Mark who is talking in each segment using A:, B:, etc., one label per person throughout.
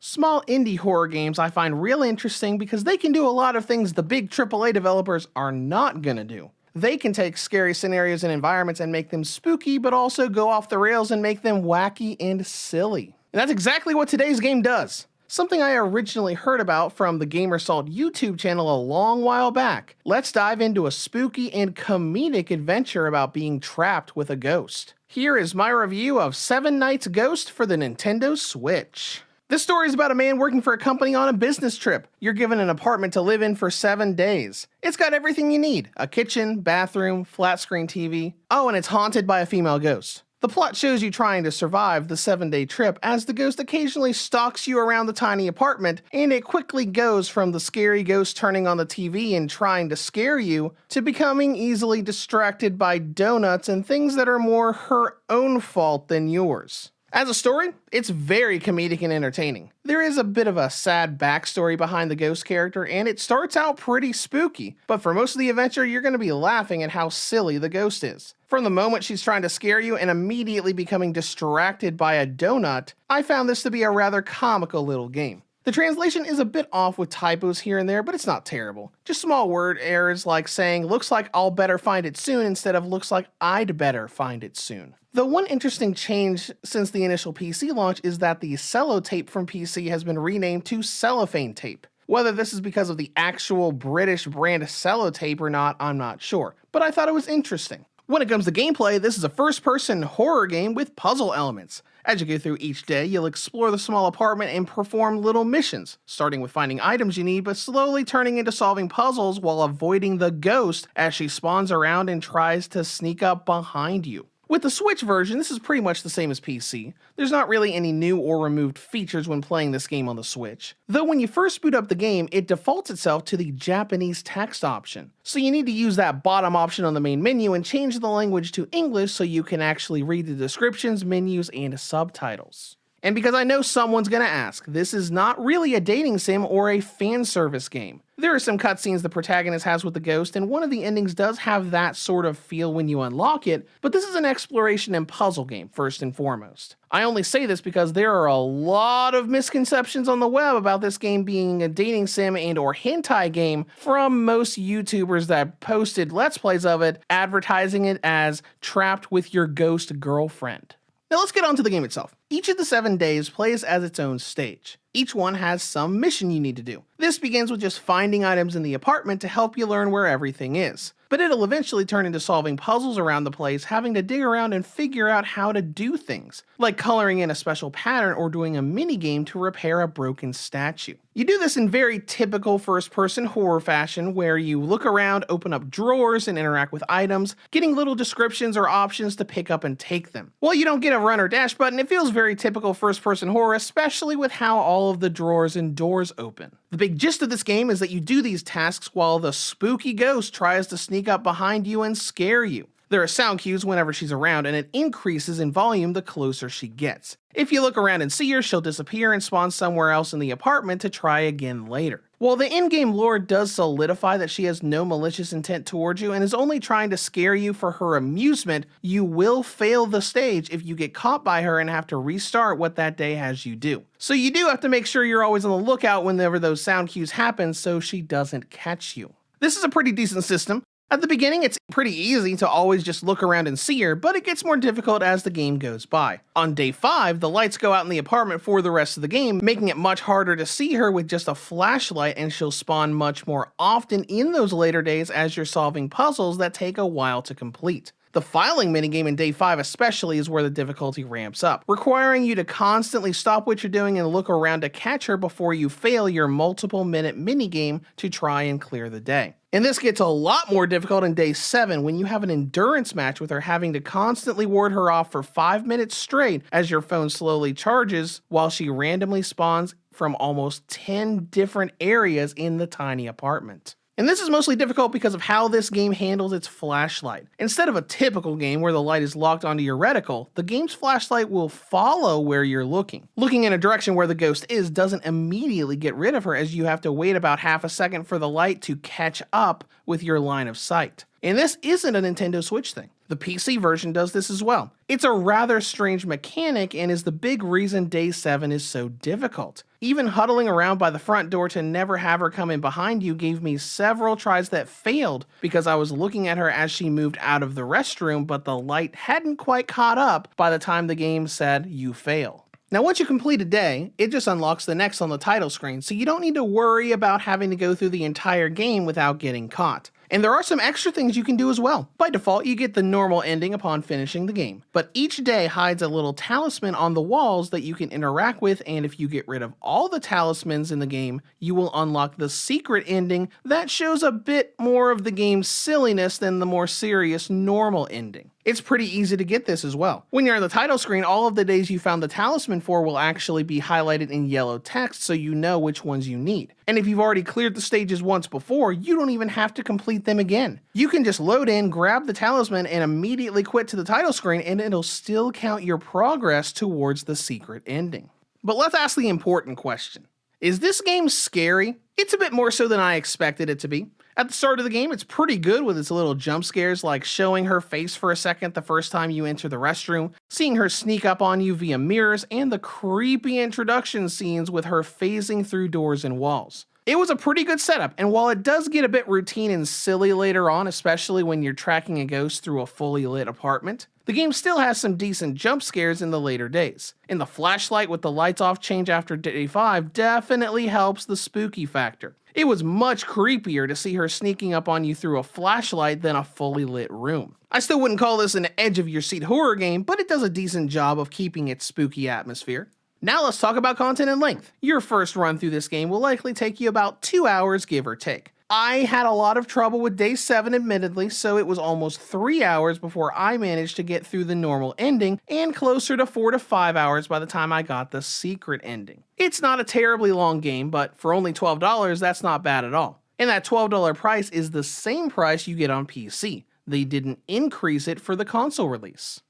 A: Small indie horror games I find real interesting because they can do a lot of things the big AAA developers are not gonna do. They can take scary scenarios and environments and make them spooky, but also go off the rails and make them wacky and silly. And that's exactly what today's game does. Something I originally heard about from the Gamersalt YouTube channel a long while back. Let's dive into a spooky and comedic adventure about being trapped with a ghost. Here is my review of Seven Nights Ghost for the Nintendo Switch. This story is about a man working for a company on a business trip. You're given an apartment to live in for 7 days. It's got everything you need: a kitchen, bathroom, flat screen TV. Oh, and it's haunted by a female ghost. The plot shows you trying to survive the 7-day trip as the ghost occasionally stalks you around the tiny apartment, and it quickly goes from the scary ghost turning on the TV and trying to scare you to becoming easily distracted by donuts and things that are more her own fault than yours. As a story, it's very comedic and entertaining. There is a bit of a sad backstory behind the ghost character, and it starts out pretty spooky, but for most of the adventure you're going to be laughing at how silly the ghost is. From the moment she's trying to scare you and immediately becoming distracted by a donut, I found this to be a rather comical little game. The translation is a bit off with typos here and there, but it's not terrible. Just small word errors like saying "looks like I'll better find it soon" instead of "looks like I'd better find it soon." The one interesting change since the initial PC launch is that the cellotape from PC has been renamed to cellophane tape. Whether this is because of the actual British brand cellotape or not, I'm not sure, but I thought it was interesting. When it comes to gameplay, this is a first-person horror game with puzzle elements. As you go through each day, you'll explore the small apartment and perform little missions, starting with finding items you need, but slowly turning into solving puzzles while avoiding the ghost as she spawns around and tries to sneak up behind you. With the Switch version, this is pretty much the same as PC. There's not really any new or removed features when playing this game on the Switch. Though when you first boot up the game, it defaults itself to the Japanese text option. So you need to use that bottom option on the main menu and change the language to English so you can actually read the descriptions, menus, and subtitles. And because I know someone's gonna ask, this is not really a dating sim or a fan service game. There are some cutscenes the protagonist has with the ghost, and one of the endings does have that sort of feel when you unlock it, but this is an exploration and puzzle game first and foremost. I only say this because there are a lot of misconceptions on the web about this game being a dating sim and or hentai game from most YouTubers that posted Let's Plays of it, advertising it as trapped with your ghost girlfriend. Now let's get on to the game itself. Each of the 7 days plays as its own stage. Each one has some mission you need to do. This begins with just finding items in the apartment to help you learn where everything is. But it'll eventually turn into solving puzzles around the place, having to dig around and figure out how to do things, like coloring in a special pattern or doing a mini game to repair a broken statue. You do this in very typical first-person horror fashion, where you look around, open up drawers, and interact with items, getting little descriptions or options to pick up and take them. While you don't get a run or dash button, it feels very typical first-person horror, especially with how all of the drawers and doors open. The big gist of this game is that you do these tasks while the spooky ghost tries to sneak up behind you and scare you. There are sound cues whenever she's around, and it increases in volume the closer she gets. If you look around and see her, she'll disappear and spawn somewhere else in the apartment to try again later. While the in-game lore does solidify that she has no malicious intent towards you and is only trying to scare you for her amusement, you will fail the stage if you get caught by her and have to restart what that day has you do. So you do have to make sure you're always on the lookout whenever those sound cues happen so she doesn't catch you. This is a pretty decent system. At the beginning, it's pretty easy to always just look around and see her, but it gets more difficult as the game goes by. On day 5, the lights go out in the apartment for the rest of the game, making it much harder to see her with just a flashlight, and she'll spawn much more often in those later days as you're solving puzzles that take a while to complete. The filing minigame in day 5 especially is where the difficulty ramps up, requiring you to constantly stop what you're doing and look around to catch her before you fail your multiple minute minigame to try and clear the day. And this gets a lot more difficult in day 7 when you have an endurance match with her, having to constantly ward her off for 5 minutes straight as your phone slowly charges while she randomly spawns from almost 10 different areas in the tiny apartment. And this is mostly difficult because of how this game handles its flashlight. Instead of a typical game where the light is locked onto your reticle, the game's flashlight will follow where you're looking. Looking in a direction where the ghost is doesn't immediately get rid of her, as you have to wait about half a second for the light to catch up with your line of sight. And this isn't a Nintendo Switch thing. The PC version does this as well. It's a rather strange mechanic and is the big reason Day 7 is so difficult. Even huddling around by the front door to never have her come in behind you gave me several tries that failed because I was looking at her as she moved out of the restroom, but the light hadn't quite caught up by the time the game said you fail. Now once you complete a day, it just unlocks the next on the title screen, so you don't need to worry about having to go through the entire game without getting caught. And there are some extra things you can do as well. By default, you get the normal ending upon finishing the game, but each day hides a little talisman on the walls that you can interact with, and if you get rid of all the talismans in the game, you will unlock the secret ending that shows a bit more of the game's silliness than the more serious normal ending. It's pretty easy to get this as well. When you're on the title screen, all of the days you found the talisman for will actually be highlighted in yellow text so you know which ones you need. And if you've already cleared the stages once before, you don't even have to complete them again. You can just load in, grab the talisman, and immediately quit to the title screen, and it'll still count your progress towards the secret ending. But let's ask the important question. Is this game scary? It's a bit more so than I expected it to be. At the start of the game, it's pretty good with its little jump scares like showing her face for a second the first time you enter the restroom, seeing her sneak up on you via mirrors, and the creepy introduction scenes with her phasing through doors and walls. It was a pretty good setup, and while it does get a bit routine and silly later on, especially when you're tracking a ghost through a fully lit apartment, the game still has some decent jump scares in the later days. And the flashlight with the lights off change after day 5 definitely helps the spooky factor. It was much creepier to see her sneaking up on you through a flashlight than a fully lit room. I still wouldn't call this an edge-of-your-seat horror game, but it does a decent job of keeping its spooky atmosphere. Now let's talk about content and length. Your first run through this game will likely take you about 2 hours, give or take. I had a lot of trouble with Day 7 admittedly, so it was almost 3 hours before I managed to get through the normal ending, and closer to 4 to 5 hours by the time I got the secret ending. It's not a terribly long game, but for only $12, that's not bad at all. And that $12 price is the same price you get on PC. They didn't increase it for the console release.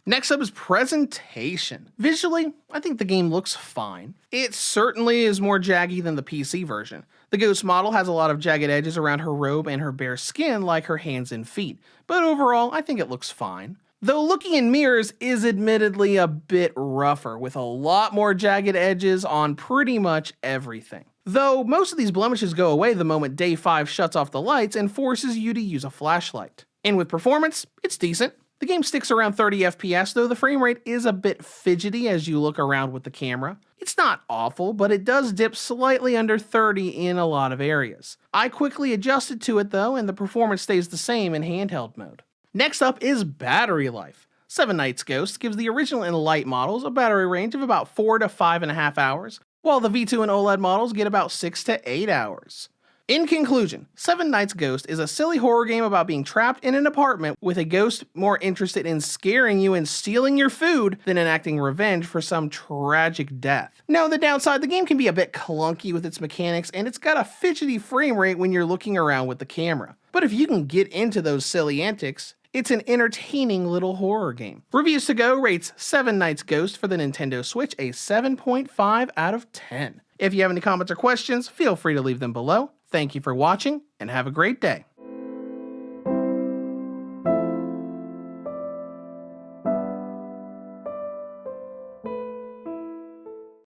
A: Next up is presentation. Visually, I think the game looks fine. It certainly is more jaggy than the PC version. The ghost model has a lot of jagged edges around her robe and her bare skin like her hands and feet, but overall I think it looks fine. Though looking in mirrors is admittedly a bit rougher, with a lot more jagged edges on pretty much everything. Though most of these blemishes go away the moment Day 5 shuts off the lights and forces you to use a flashlight. And with performance, it's decent. The game sticks around 30 FPS, though the frame rate is a bit fidgety as you look around with the camera. It's not awful, but it does dip slightly under 30 in a lot of areas. I quickly adjusted to it though, and the performance stays the same in handheld mode. Next up is battery life. Seven Nights Ghost gives the original and light models a battery range of about 4 to 5.5 hours, while the V2 and OLED models get about 6 to 8 hours. In conclusion, Seven Nights Ghost is a silly horror game about being trapped in an apartment with a ghost more interested in scaring you and stealing your food than enacting revenge for some tragic death. Now, the downside, the game can be a bit clunky with its mechanics, and it's got a fidgety frame rate when you're looking around with the camera. But if you can get into those silly antics, it's an entertaining little horror game. Reviews to Go rates Seven Nights Ghost for the Nintendo Switch a 7.5 out of 10. If you have any comments or questions, feel free to leave them below. Thank you for watching, and have a great day.